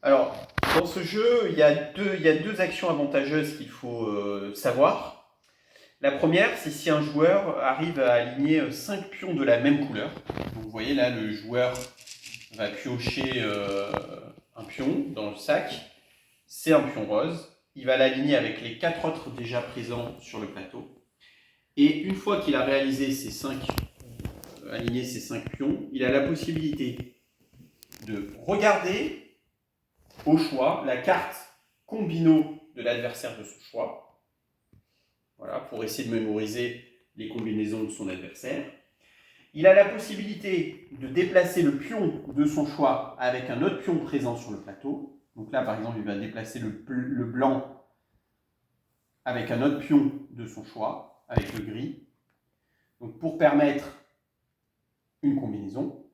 Alors, dans ce jeu, il y a deux actions avantageuses qu'il faut savoir. La première, c'est si un joueur arrive à aligner 5 pions de la même couleur. Donc, vous voyez là, le joueur va piocher un pion dans le sac. C'est un pion rose. Il va l'aligner avec les 4 autres déjà présents sur le plateau. Et une fois qu'il a réalisé aligné ces 5 pions, il a la possibilité de regarder au choix la carte combino de l'adversaire de son choix. Voilà, pour essayer de mémoriser les combinaisons de son adversaire. Il a la possibilité de déplacer le pion de son choix avec un autre pion présent sur le plateau. Donc là, par exemple, il va déplacer le blanc avec un autre pion de son choix, avec le gris. Donc pour permettre une combinaison.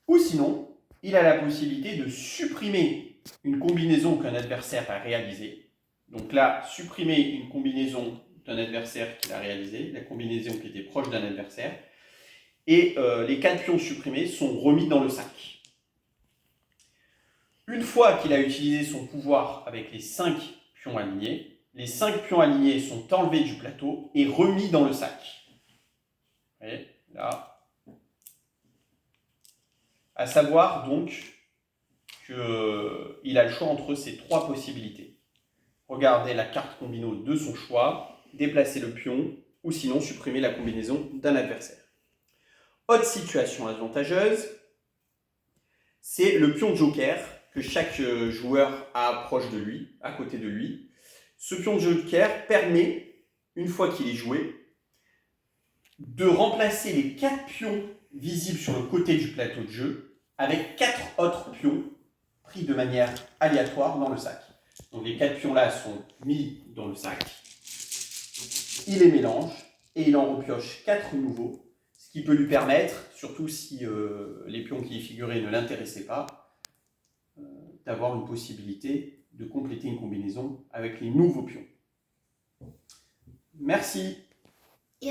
Ou sinon, il a la possibilité de supprimer une combinaison qu'un adversaire a réalisée. Donc là, supprimer une combinaison d'un adversaire qu'il a réalisée, la combinaison qui était proche d'un adversaire, et les 4 pions supprimés sont remis dans le sac. Une fois qu'il a utilisé son pouvoir avec les 5 pions alignés, les 5 pions alignés sont enlevés du plateau et remis dans le sac. Vous voyez, là. À savoir donc qu'il a le choix entre ces 3 possibilités. Regarder la carte combino de son choix, déplacer le pion, ou sinon supprimer la combinaison d'un adversaire. Autre situation avantageuse, c'est le pion joker que chaque joueur a proche de lui, à côté de lui. Ce pion joker permet, une fois qu'il est joué, de remplacer les 4 pions visibles sur le côté du plateau de jeu avec 4 autres pions pris de manière aléatoire dans le sac. Donc les 4 pions là sont mis dans le sac, il les mélange et il en repioche 4 nouveaux, ce qui peut lui permettre, surtout si les pions qui y figuraient ne l'intéressaient pas, d'avoir une possibilité de compléter une combinaison avec les nouveaux pions. Merci.